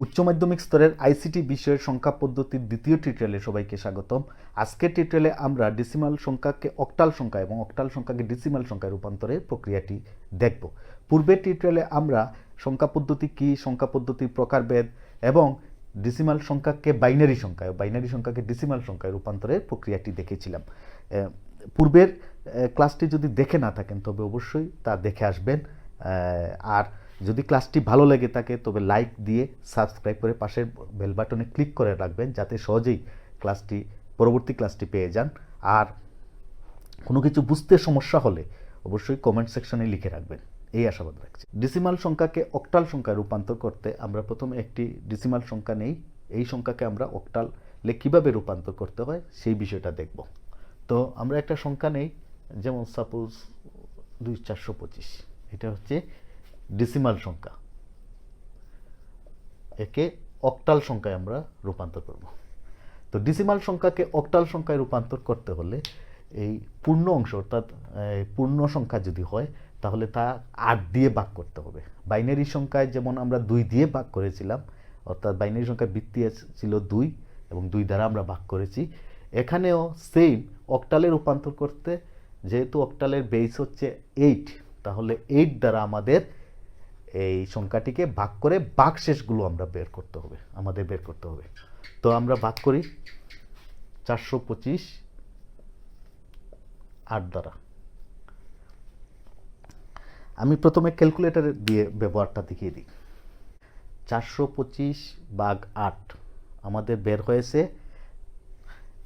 উচ্চ মাধ্যমিক স্তরের আইসিটি বিষয়ের সংখ্যা পদ্ধতির দ্বিতীয় টিউটোরিয়ালে সবাইকে স্বাগতম। আজকের টিউটোরিয়ালে আমরা ডেসিমাল সংখ্যাকে অক্টাল সংখ্যা এবং অক্টাল সংখ্যাকে ডেসিমাল সংখ্যায় রূপান্তরের প্রক্রিয়াটি দেখব। পূর্বের টিউটোরিয়ালে আমরা সংখ্যা পদ্ধতি কি, সংখ্যা পদ্ধতির প্রকারভেদ এবং ডেসিমাল সংখ্যাকে বাইনারি সংখ্যায়, বাইনারি সংখ্যাকে ডেসিমাল সংখ্যায় রূপান্তরের প্রক্রিয়াটি দেখেছিলাম। পূর্বের ক্লাসটি যদি দেখে না থাকেন তবে অবশ্যই তা দেখে আসবেন। আর যদি ক্লাসটি ভালো লেগে থাকে তবে লাইক দিয়ে সাবস্ক্রাইব করে পাশের বেল বাটনে ক্লিক করে রাখবেন যাতে সহজেই পরবর্তী ক্লাসটি পেয়ে যান। আর কোনো কিছু বুঝতে সমস্যা হলে অবশ্যই কমেন্ট সেকশনে লিখে রাখবেন, এই আশাবাদ রাখছি। ডেসিমাল সংখ্যাকে অক্টাল সংখ্যায় রূপান্তর করতে আমরা প্রথমে একটি ডেসিমাল সংখ্যা নেই, এই সংখ্যাকে আমরা অক্টালে কীভাবে রূপান্তর করতে হয় সেই বিষয়টা দেখব। তো আমরা একটা সংখ্যা নেই, যেমন সাপোজ 2425, এটা হচ্ছে ডেসিমাল সংখ্যা, একে অক্টাল সংখ্যায় আমরা রূপান্তর করব। তো ডেসিমাল সংখ্যাকে অক্টাল সংখ্যায় রূপান্তর করতে হলে এই পূর্ণ অংশ অর্থাৎ পূর্ণ সংখ্যা যদি হয় তাহলে তা 8 দিয়ে ভাগ করতে হবে। বাইনারি সংখ্যায় যেমন আমরা 2 দিয়ে ভাগ করেছিলাম, অর্থাৎ বাইনারি সংখ্যার ভিত্তি ছিল 2 এবং 2 দ্বারা আমরা ভাগ করেছি। এখানেও সেম অক্টালে রূপান্তর করতে, যেহেতু অক্টালের বেস হচ্ছে 8, তাহলে 8 দ্বারা আমাদের এই সংখ্যাটিকে ভাগ করে ভাগশেষগুলো আমাদের বের করতে হবে। তো আমরা ভাগ করি 425 8 দ্বারা। আমি প্রথমে ক্যালকুলেটর দিয়ে ব্যবহারটা দেখিয়ে দিই। 425 ভাগ 8 আমাদের বের হয়েছে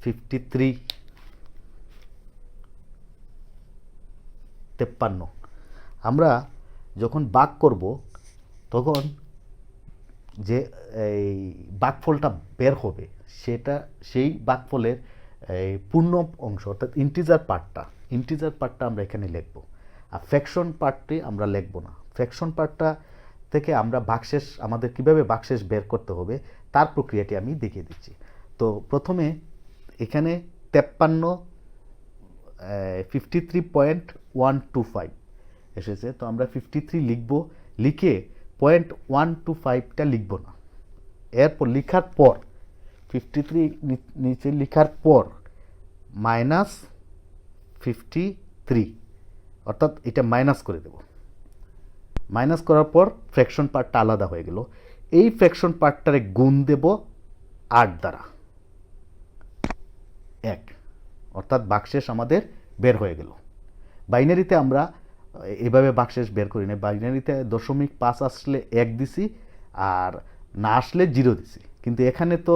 53। আমরা যখন ভাগ করব তখন যে এই ভাগফলটা বের হবে সেই ভাগফলের পূর্ণ অংশ অর্থাৎ ইন্টিজার পার্টটা আমরা এখানে লিখব, আর ফ্র্যাকশন পার্টটি আমরা লিখব না। ফ্র্যাকশন পার্টটা থেকে আমরা আমাদের কিভাবে ভাগশেষ বের করতে হবে তার প্রক্রিয়াটি আমি দেখিয়ে দিচ্ছি। তো প্রথমে এখানে 53.125 এসেছে, তো আমরা 53 লিখব, লিখে 0.125টা লিখব না। এরপর লিখার পর 53 নিচে লিখার পর -53, অর্থাৎ এটা মাইনাস করে দেব। মাইনাস করার পর ফ্র্যাকশন পার্টটা আলাদা হয়ে গেল। এই ফ্র্যাকশন পার্টটারে গুণ দেব 8 দ্বারা 1, অর্থাৎ ভাগশেষ আমাদের বের হয়ে গেল। বাইনারিতে আমরা এভাবে ভাগশেষ বের করি না। বাইনারিতে 0.5 আসলে 1 দিছি, আর না আসলে 0 দিছি। কিন্তু এখানে তো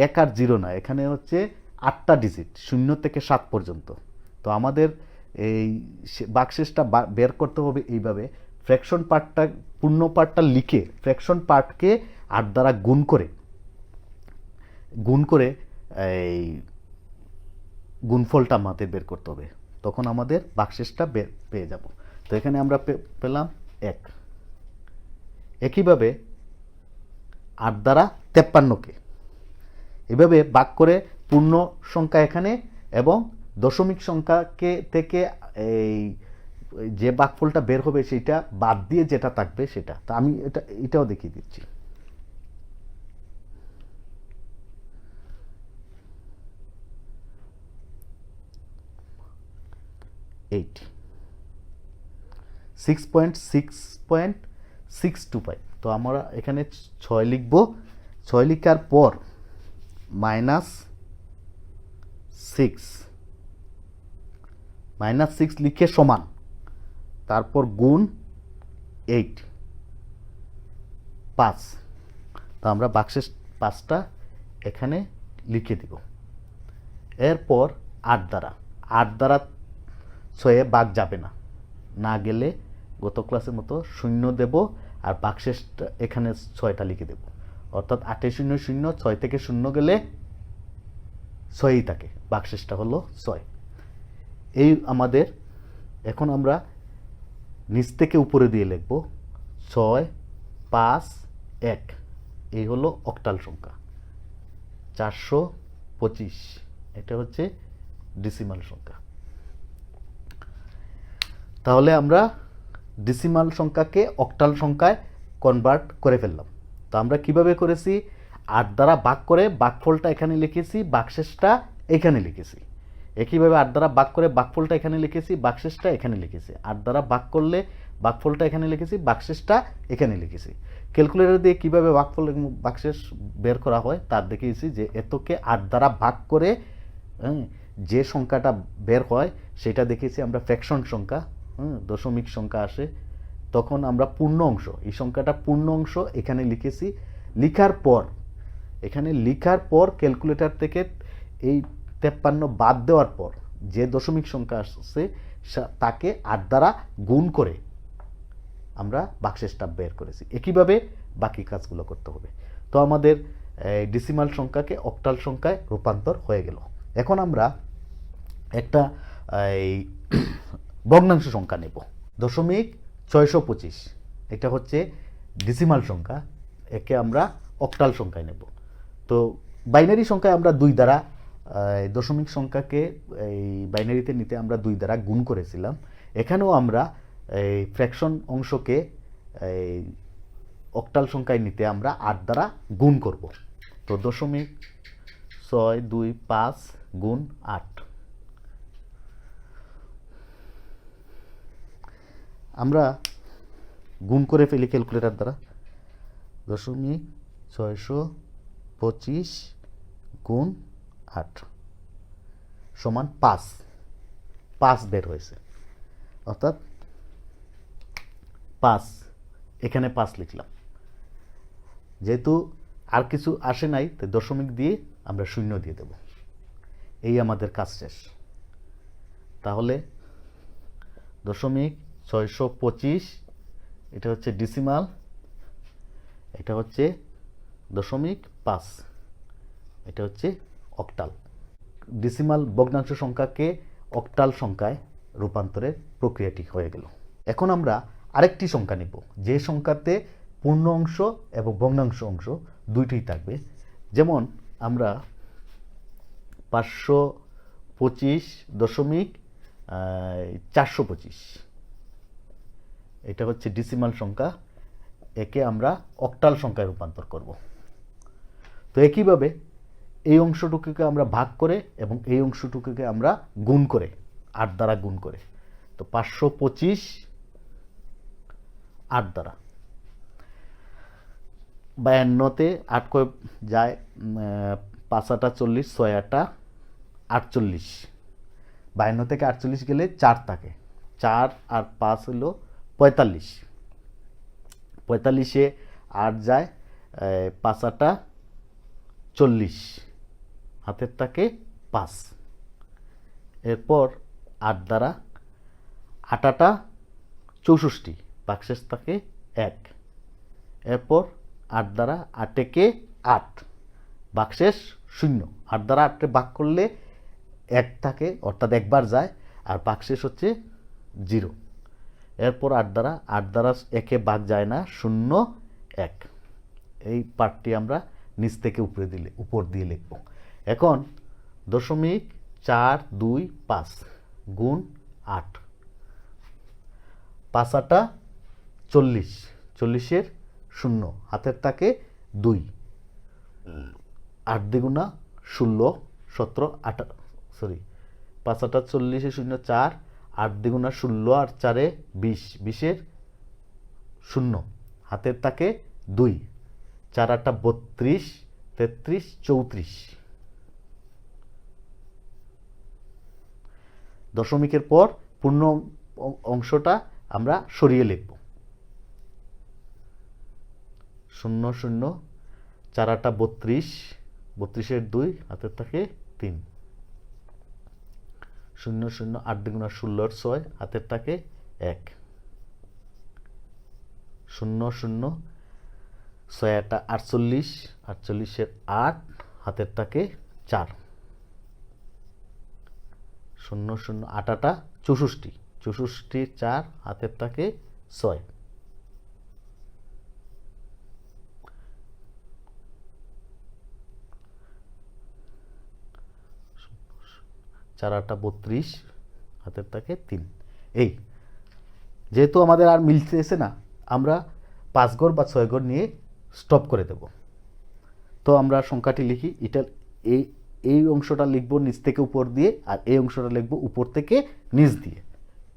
1 আর 0 না, এখানে হচ্ছে 8টা ডিজিট 0 থেকে 7 পর্যন্ত। তো আমাদের এই ভাগশেষটা বের করতে হবে এইভাবে, ফ্র্যাকশন পার্টটা পূর্ণ পার্টটা লিখে ফ্র্যাকশন পার্টকে 8 দ্বারা গুণ করে এই গুণফলটা আমাদের বের করতে হবে, তখন আমাদের ভাগশেষটা পেয়ে যাব। তো এখানে আমরা পেলাম 1। একইভাবে 8 দ্বারা 53কে এভাবে ভাগ করে পূর্ণ সংখ্যা এখানে এবং দশমিক সংখ্যাকে থেকে এই যে ভাগফলটা বের হবে সেটা বাদ দিয়ে যেটা থাকবে সেটা। তো আমি এটাও দেখিয়ে দিচ্ছি। 6.6.625। তো আমরা এখানে 6 লিখব, 6 লিখার পর -6 লিখে সমান, তারপর গুণ 8 5। তো আমরা ভাগশেষ 5টা এখানে লিখে দিব। এরপর 8 দ্বারা 6 ভাগ যাবে না, না গেলে গত ক্লাসের মতো 0 দেব, আর ভাগশেষটা এখানে 6টা লিখে দেব, অর্থাৎ 8 0 0, 6 থেকে 0 গেলে 6ই থাকে, ভাগশেষটা হলো 6। এই আমাদের এখন আমরা নিচ থেকে উপরে দিয়ে লিখব 6 5 1, এই হলো অক্টাল সংখ্যা। 425 এটা হচ্ছে ডেসিমাল সংখ্যা। তাহলে আমরা ডেসিমাল সংখ্যাকে অক্টাল সংখ্যায় কনভার্ট করে ফেললাম। তো আমরা কিভাবে করেছি, 8 দ্বারা ভাগ করে ভাগফলটা এখানে লিখেছি, ভাগশেষটা এখানে লিখেছি। একইভাবে 8 দ্বারা ভাগ করে ভাগফলটা এখানে লিখেছি, ভাগশেষটা এখানে লিখেছি। 8 দ্বারা ভাগ করলে ভাগফলটা এখানে লিখেছি, ভাগশেষটা এখানে লিখেছি। ক্যালকুলেটর দিয়ে কীভাবে ভাগফল এবং ভাগশেষ বের করা হয় তার দেখিয়েছি যে এতকে 8 দ্বারা ভাগ করে যে সংখ্যাটা বের হয় সেটা দেখেছি আমরা ফ্র্যাকশন সংখ্যা, দশমিক সংখ্যা আসে, তখন আমরা পূর্ণ অংশ, এই সংখ্যাটা পূর্ণ অংশ এখানে লিখেছি। লিখার পর ক্যালকুলেটর থেকে এই 53 বাদ দেওয়ার পর যে দশমিক সংখ্যা আসছে তাকে 8 দ্বারা গুণ করে আমরা ভাগশেষটা বের করেছি। একইভাবে বাকি কাজগুলো করতে হবে। তো আমাদের ডেসিমাল সংখ্যাকে অক্টাল সংখ্যায় রূপান্তর হয়ে গেল। এখন আমরা একটা ভগ্নাংশ সংখ্যা নেব, 0.625। এটা হচ্ছে ডেসিমাল সংখ্যা, একে আমরা অক্টাল সংখ্যায় নেব। তো বাইনারি সংখ্যায় আমরা 2 দ্বারা, দশমিক সংখ্যাকে এই বাইনারিতে নিতে আমরা 2 দ্বারা গুণ করেছিলাম। এখানেও আমরা এই ফ্র্যাকশন অংশকে এই অক্টাল সংখ্যায় নিতে আমরা 8 দ্বারা গুণ করব। তো 0.625 গুণ 8, আমরা গুণ করে ফেলি ক্যালকুলেটর দ্বারা। 0.625 গুণ 8 সমান 5 বের হয়েছে, অর্থাৎ 5, এখানে 5 লিখলাম। যেহেতু আর কিছু আসে নাই তো দশমিক দিয়ে আমরা 0 দিয়ে দেব। এই আমাদের কাজ শেষ। তাহলে 0.625 এটা হচ্ছে ডেসিমাল, এটা হচ্ছে 0.5, এটা হচ্ছে অক্টাল। ডেসিমাল ভগ্নাংশ সংখ্যাকে অক্টাল সংখ্যায় রূপান্তরের প্রক্রিয়াটি হয়ে গেল। এখন আমরা আরেকটি সংখ্যা নেব, যে সংখ্যাতে পূর্ণ অংশ এবং ভগ্নাংশ অংশ দুইটিই থাকবে। যেমন আমরা 525.425, এটা হচ্ছে ডেসিমাল সংখ্যা, একে আমরা অক্টাল সংখ্যায় রূপান্তর করব। তো একইভাবে এই অংশটুকুকে আমরা ভাগ করে এবং এই অংশটুকুকে আমরা গুণ করে 8 দ্বারা গুণ করে, তো 525 8 দ্বারা, 52তে 8 করে যায়, 5 8 40, 6 8 48, 52 থেকে 48 গেলে 4 থাকে, 4 আর 5 হলো 45, 45-এ 8 যায়, 5 8 40, হাতের থাকে 5। এরপর 8 দ্বারা 8 8 64, ভাগশেষ থাকে 1। এরপর 8 দ্বারা 8 একে 8, ভাগশেষ 0। 8 দ্বারা 8 ভাগ করলে 1 থাকে, অর্থাৎ একবার যায়, আর ভাগশেষ হচ্ছে 0। এরপর 8 দ্বারা 1-এ ভাগ যায় না, 0 1। এই পার্টটি আমরা নিচ থেকে উপর দিয়ে লিখব। এখন 0.425 গুণ 8, 5 8 40, 40-এর 0, হাতের থাকে 2, 8 দ্বিগুণা 16, 17 8, 5 8 40-এ 0 4, 8 দ্বিগুণা 16 আর 4-এ 20, 20-এর 0, হাতের থাকে 2, 4 8 32, 33 34। দশমিকের পর পূর্ণ অংশটা আমরা সরিয়ে লিখব। 0 0, 4 8 32, 32-এর 2, হাতের থাকে 3, 0 0, 8 দ্বিগুণা 16-এর 6, হাতের থাকে 1, 0 0, 6 8 48, 48-এর 8, হাতের থাকে 4, 0 0, 8 8 64, 64 4, হাতের থাকে 6, 4 8 32, হাতের থাকে 3। এই যেহেতু আমাদের আর মিলতেছে না, আমরা 5 ঘর বা 6 ঘর নিয়ে স্টপ করে দেব। তো আমরা সংখ্যাটি লিখি, এটা এই এই অংশটা লিখব নিচ থেকে উপর দিয়ে, আর এই অংশটা লিখব উপর থেকে নিচ দিয়ে।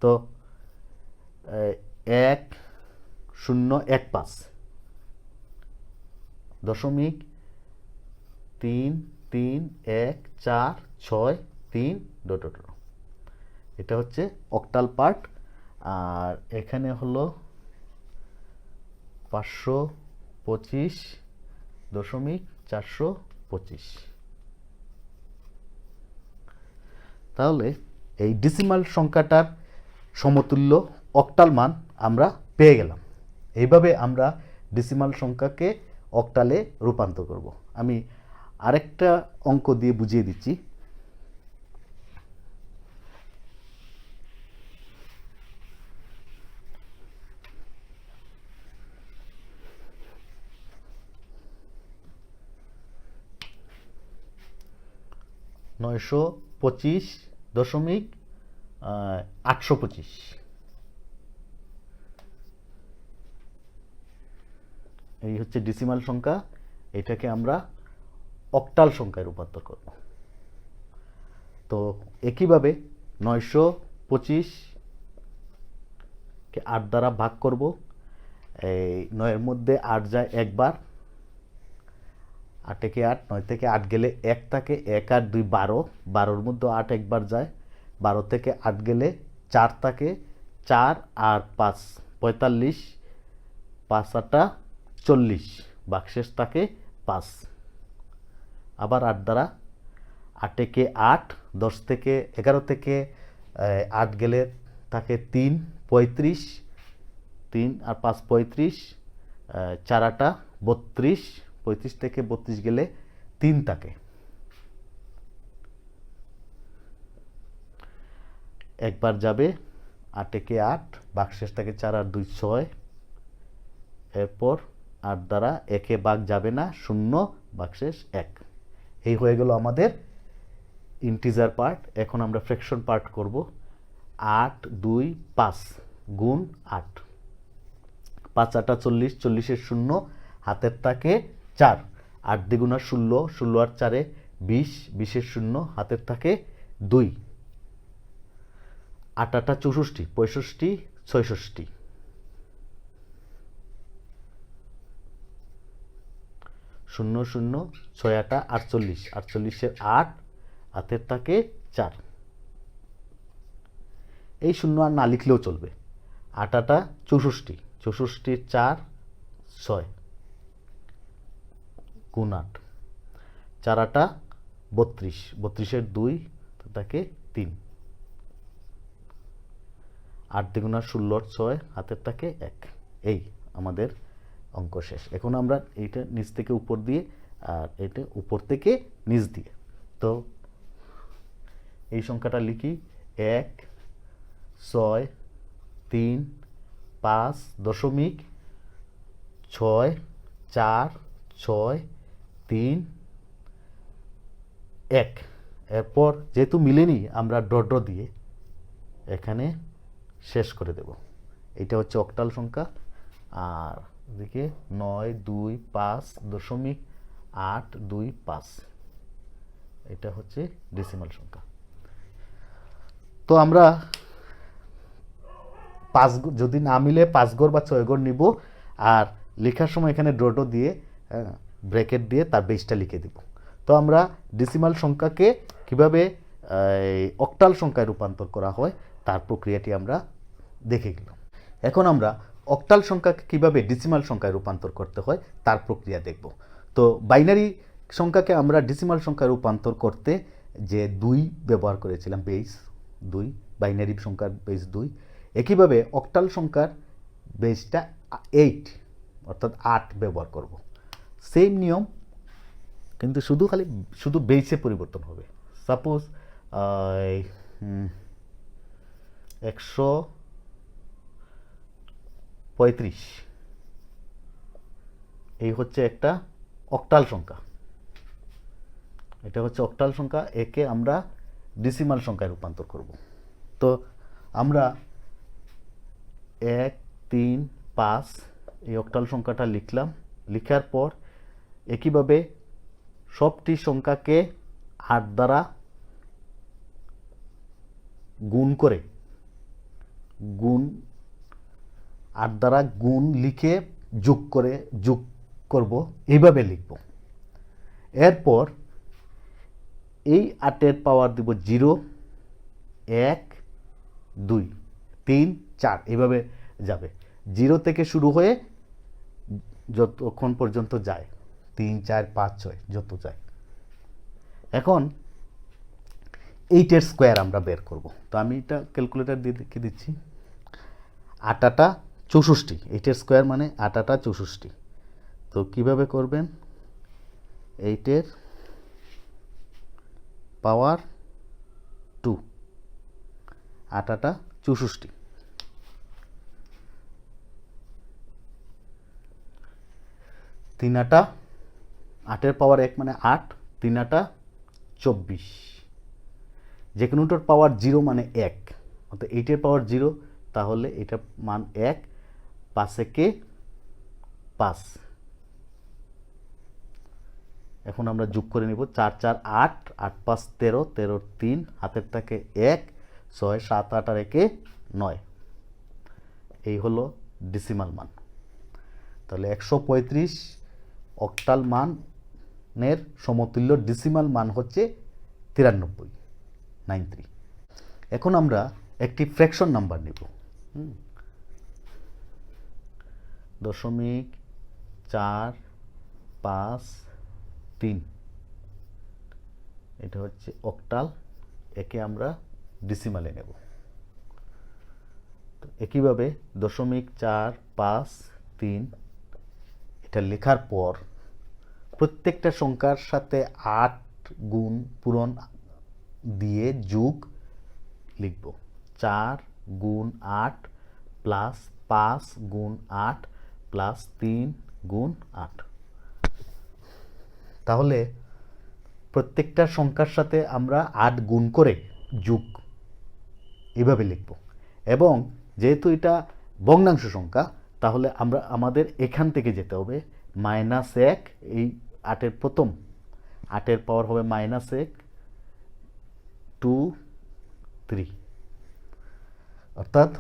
তো 1015 দশমিক 33146 ডট ডট ডট। এটা হচ্ছে অক্টাল পার্ট। আর এখানে হলো 525.425। তাহলে এই ডেসিমাল সংখ্যাটার সমতুল্য অক্টাল মান আমরা পেয়ে গেলাম। এইভাবে আমরা ডেসিমাল সংখ্যাকে অক্টালে রূপান্তর করব। আমি আরেকটা অঙ্ক দিয়ে বুঝিয়ে দিচ্ছি। নয়শো 25.825। এই হচ্ছে ডেসিমাল সংখ্যা, এটাকে আমরা অক্টাল সংখ্যায় রূপান্তর করব। তো একইভাবে 925কে 8 দ্বারা ভাগ করব। এই 9-এর মধ্যে 8 যায় একবার, 8 থেকে 8, 9 থেকে 8 গেলে 1 থাকে, 1 আর 2 12, 12-র মধ্যে 8 একবার যায়, 12 থেকে 8 গেলে 4 থাকে, 4 আর 5 45, 5 8 40, বাকশেষ থাকে 5। আবার 8 দ্বারা, 8 থেকে 8, 10 থেকে 11 থেকে 8 গেলে থাকে 3 35, 3 আর 5 35, 4 8 32, 35 থেকে 32 গেলে 3 থাকে। একবার যাবে, 8 থেকে 8, বাকশেষ থাকে 4 আর 2 6। এরপর 8 দ্বারা 1-এ ভাগ যাবে না, 0, বাকশেষ 1। এই হয়ে গেল আমাদের ইন্টিজার পার্ট। এখন আমরা ফ্র্যাকশন পার্ট করব। 8 2 5 গুণ 8, 5 8 40, 40-এর 0, হাতের থাকে 4, 8 দ্বিগুণা 16, 16 আর 4-এ 20, 20-এর 0, হাতের থাকে 2, 8 8 64, 65 66, 0 0 6 8 48, 48-এর 8, হাতের থাকে 4। এই 0 আর না লিখলেও চলবে। 8 8 64, 64-এর 4 6 গুণ 8, 4 8 32, 32-এর 2, থাকে 3, 8 দ্বিগুণা 16 6, হাতের থাকে 1। এই আমাদের অঙ্ক শেষ। এখন আমরা এইটা নিচ থেকে উপর দিয়ে, আর এটা উপর থেকে নিচ দিয়ে। তো এই সংখ্যাটা লিখি, 1 6 3 5 দশমিক 6 4 6 3 1। এরপর যেহেতু মিলেনি, আমরা ডট ডট দিয়ে এখানে শেষ করে দেব। এটা হচ্ছে অক্টাল সংখ্যা। আর এদিকে 9 2 5 দশমিক 8 2 5, এটা হচ্ছে ডেসিমাল সংখ্যা। তো আমরা 5 যদি না মিলে 5 ঘর বা 6 ঘর নিব, আর লেখার সময় এখানে ডট দিয়ে ব্র্যাকেট দিয়ে তার বেসটা লিখে দিব। তো আমরা ডেসিমাল সংখ্যাকে কিভাবে অক্টাল সংখ্যায় রূপান্তর করা হয় তার প্রক্রিয়াটি আমরা দেখে গেলাম। এখন আমরা অক্টাল সংখ্যাকে কিভাবে ডেসিমাল সংখ্যায় রূপান্তর করতে হয় তার প্রক্রিয়া দেখব। তো বাইনারি সংখ্যাকে আমরা ডেসিমাল সংখ্যায় রূপান্তর করতে যে 2 ব্যবহার করেছিলাম, বেস 2, বাইনারি সংখ্যার বেস 2। একইভাবে অক্টাল সংখ্যার বেসটা 8, অর্থাৎ 8 ব্যবহার করব। সেম নিয়ম, কিন্তু শুধু বেসে পরিবর্তন হবে। সাপোজ 135, এই হচ্ছে একটা অক্টাল সংখ্যা। এটা হচ্ছে অক্টাল সংখ্যা, একে আমরা ডেসিমাল সংখ্যায় রূপান্তর করব। তো আমরা 1 3 5 এই অক্টাল সংখ্যাটা লিখলাম। লিখার পর একইভাবে সবটি সংখ্যাকে 8 দ্বারা গুণ করে 8 দ্বারা গুণ লিখে যোগ করব, এইভাবে লিখব। এরপর এই 8-এর পাওয়ার দিব 0, 1, 2, 3, 4 এইভাবে যাবে। 0 থেকে শুরু হয়ে যতক্ষণ পর্যন্ত যায়, 3, 4, 5, 6 যত যায়। এখন 8-এর স্কোয়ার আমরা বের করব। তো আমি এটা ক্যালকুলেটর দিয়ে লিখে দিচ্ছি। 8-8 64, 8-এর স্কোয়ার মানে 8-8 64। তো কিভাবে করবেন? 8-এর পাওয়ার 2, 8-8 64। 3-8, 8-এর পাওয়ার 1 মানে 8, 3-8 24। যে কোনোটার পাওয়ার 0 মানে 1, অর্থাৎ 8-এর পাওয়ার 0, তাহলে এটা মান 1, 5-একে 5। এখন আমরা যোগ করে নিব। 4, 4, 8, 8, 5, 13, 13, 3, হাতের থাকে 1, 6, 7, 8 আর 1 9। এই হলো ডেসিমাল মান। তাহলে 135 অক্টাল মানের সমতুল্য ডেসিমাল মান হচ্ছে 93। এখন আমরা একটি ফ্র্যাকশন নাম্বার নিব। 0.453, এটা হচ্ছে অক্টাল, একে আমরা ডেসিমালে নেব। একইভাবে 0.453 এটা লেখার পর প্রত্যেকটা সংখ্যার সাথে 8 গুণ পূরণ দিয়ে যোগ লিখব। 4 গুণ 8 প্লাস 5 গুণ 8 প্লাস 3 গুণ 8। তাহলে প্রত্যেকটা সংখ্যার সাথে আমরা 8 গুণ করে যোগ এভাবে লিখব। এবং যেহেতু এটা ভগ্নাংশ সংখ্যা, তাহলে আমাদের এখান থেকে যেতে হবে -1, এই 8-এর প্রথম 8-এর পাওয়ার হবে -1, 2, 3, অর্থাৎ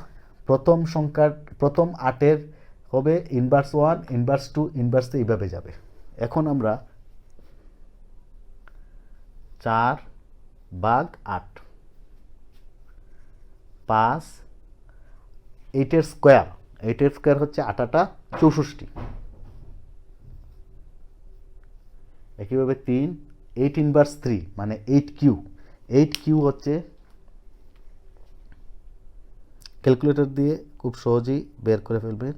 প্রথম 8-এর হবে ইনভার্স 1, ইনভার্স 2, ইনভার্স 3 এইভাবে যাবে। এখন আমরা 4/8 5, 8-এর স্কোয়ার, 8-এর স্কোয়ার হচ্ছে 8-8 64। একইভাবে 3, 8 ইনভার্স 3 মানে 8Q, 8Q হচ্ছে ক্যালকুলেটর দিয়ে খুব সহজেই বের করে ফেলবেন।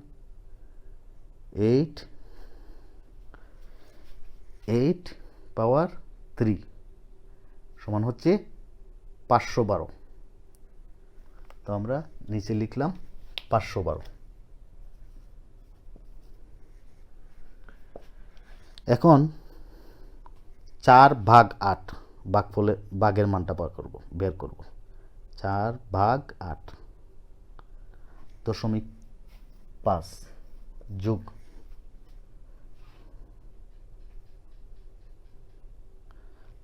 8 পাওয়ার 3 সমান হচ্ছে 512। তো আমরা নিচে লিখলাম 512। এখন 4/8 ভাগের মানটা বের করব। 4/8 0.5 যোগ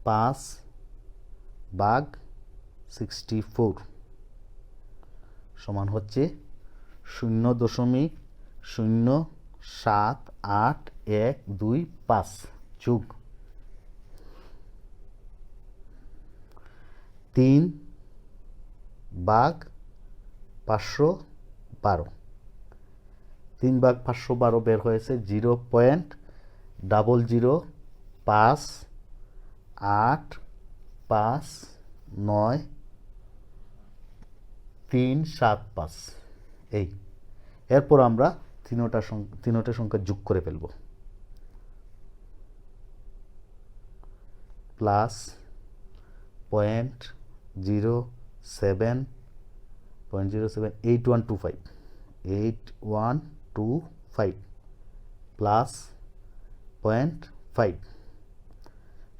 5/64 সমান হচ্ছে 0.07825 যোগ 3/512। 3/512 বের হয়েছে 0.005859375। এই এরপর আমরা তিনটা সংখ্যা যোগ করে ফেলব। প্লাস 8125 প্লাস 0.5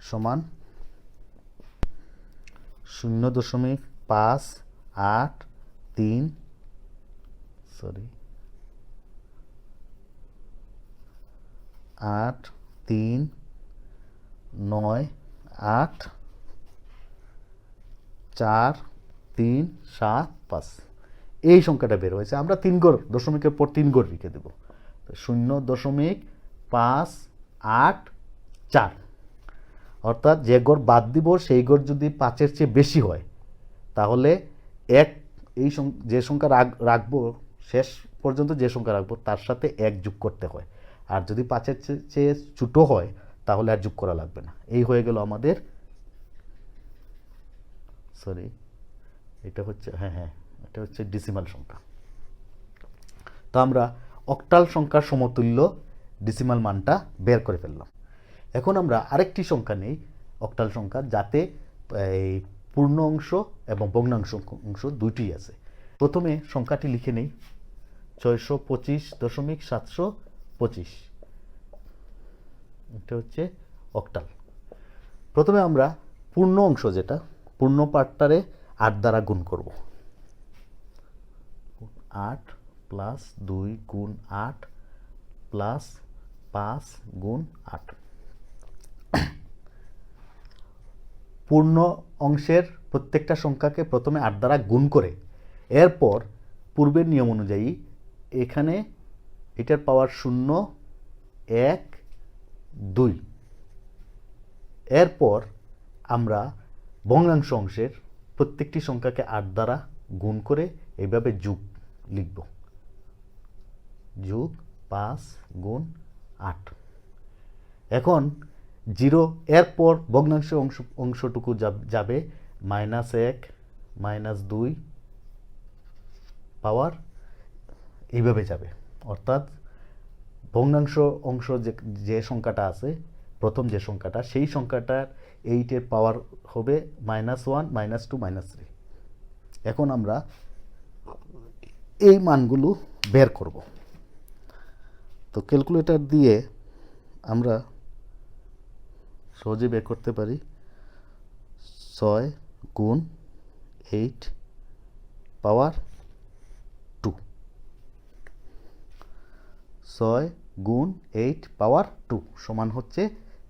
সমান 0.583 8 3 9 8 4 3 7 5 এই সংখ্যাটা বের হয়েছে। আমরা 3 ঘর দশমিকের পর 3 ঘর লিখে দেব। 0.584, অর্থাৎ যে ঘর বাদ দিব সেই ঘর যদি 5-এর চেয়ে বেশি হয় তাহলে যে সংখ্যা রাখবো শেষ পর্যন্ত যে সংখ্যা রাখবো তার সাথে 1 যোগ করতে হয়, আর যদি 5-এর চেয়ে ছোট হয় তাহলে আর যোগ করা লাগবে না। এই হয়ে গেল আমাদের, সরি এটা হচ্ছে এটা হচ্ছে ডেসিমাল সংখ্যা। তো আমরা অক্টাল সংখ্যার সমতুল্য ডেসিমাল মানটা বের করে ফেললাম। এখন আমরা আরেকটি সংখ্যা নেই অক্টাল সংখ্যা, যাতে এই পূর্ণ অংশ এবং ভগ্নাংশ অংশ দুইটি আছে। প্রথমে সংখ্যাটি লিখে নেই 625.725, এটা হচ্ছে অক্টাল। প্রথমে আমরা পূর্ণ অংশ যেটা পূর্ণ পার্টটারে 8 দ্বারা গুণ করব। 8 প্লাস 2 গুণ 8 প্লাস 5 গুণ 8। পূর্ণ অংশের প্রত্যেকটা সংখ্যাকে প্রথমে 8 দ্বারা গুণ করে এরপর পূর্বের নিয়ম অনুযায়ী এখানে এটার পাওয়ার 0 1 2, এরপর আমরা ভগ্নাংশ অংশের প্রত্যেকটি সংখ্যাকে 8 দ্বারা গুণ করে এইভাবে যোগ লিখব, যোগ 5 গুণ 8। এখন 0 এরপর ভগ্নাংশ অংশটুকু যাবে -1 -2 পাওয়ার এইভাবে যাবে, অর্থাৎ ভগ্নাংশ অংশ যে সংখ্যাটা আছে প্রথম যে সংখ্যাটা সেই সংখ্যাটার 8-এর পাওয়ার হবে -1 -2 -3। এখন আমরা এই মানগুলো বের করব। তো ক্যালকুলেটর দিয়ে আমরা সহজে বের করতে পারি। 6 গুণ 8 পাওয়ার 2, 6 গুণ 8 পাওয়ার 2 সমান হচ্ছে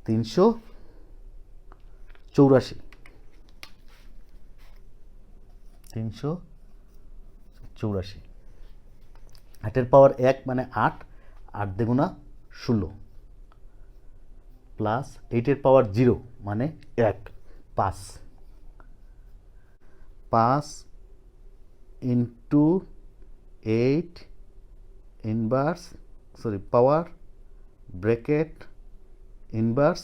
384। 384, 8-এর পাওয়ার 1 মানে 8, 8 দ্বিগুণা 16, প্লাস 8-এর পাওয়ার 0 মানে 1 5, 5 ইন্টু 8 ইনভার্স পাওয়ার ব্র্যাকেট ইনভার্স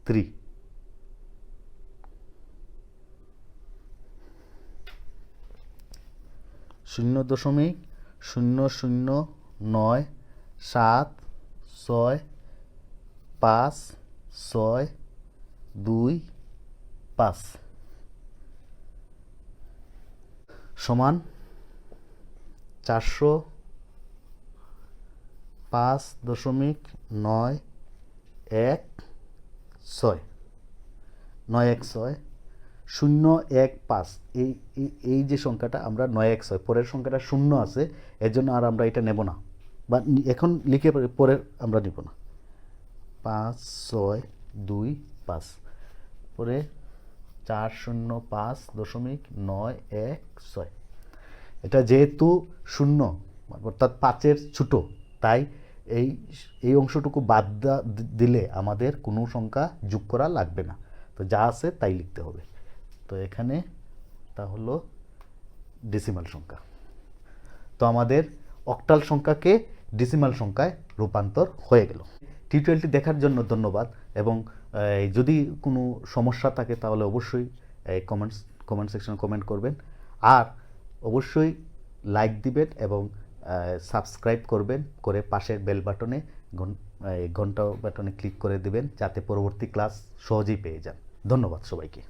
3, শূন্য দশমিক 0097 6 5 6 2 5 সমান 405.916 916 এই যে সংখ্যাটা আমরা 916, পরের সংখ্যাটা 0 আছে এর জন্য আর আমরা এটা নেব না, বা এখন লিখে পরের আমরা নিব না। 5 6 2 5 পরে 405.916। এটা যেহেতু 0 অর্থাৎ 5-এর ছোট, তাই এই অংশটুকু বাদ দিলে আমাদের কোনো সংখ্যা যোগ করা লাগবে না, তো যা আছে তাই লিখতে হবে। তো এখানে তা হলো ডেসিমাল সংখ্যা। তো আমাদের অক্টাল সংখ্যাকে ডেসিমাল সংখ্যায় রূপান্তর হয়ে গেল। টিউটোরিয়ালটি দেখার জন্য ধন্যবাদ, এবং যদি কোনো সমস্যা থাকে তাহলে অবশ্যই কমেন্ট সেকশনে কমেন্ট করবেন, আর অবশ্যই লাইক দিবেন এবং সাবস্ক্রাইব করবেন, করে পাশের বেল বাটনে ঘন্টা বাটনে ক্লিক করে দিবেন যাতে পরবর্তী ক্লাস সহজেই পেয়ে যান। ধন্যবাদ সবাইকে।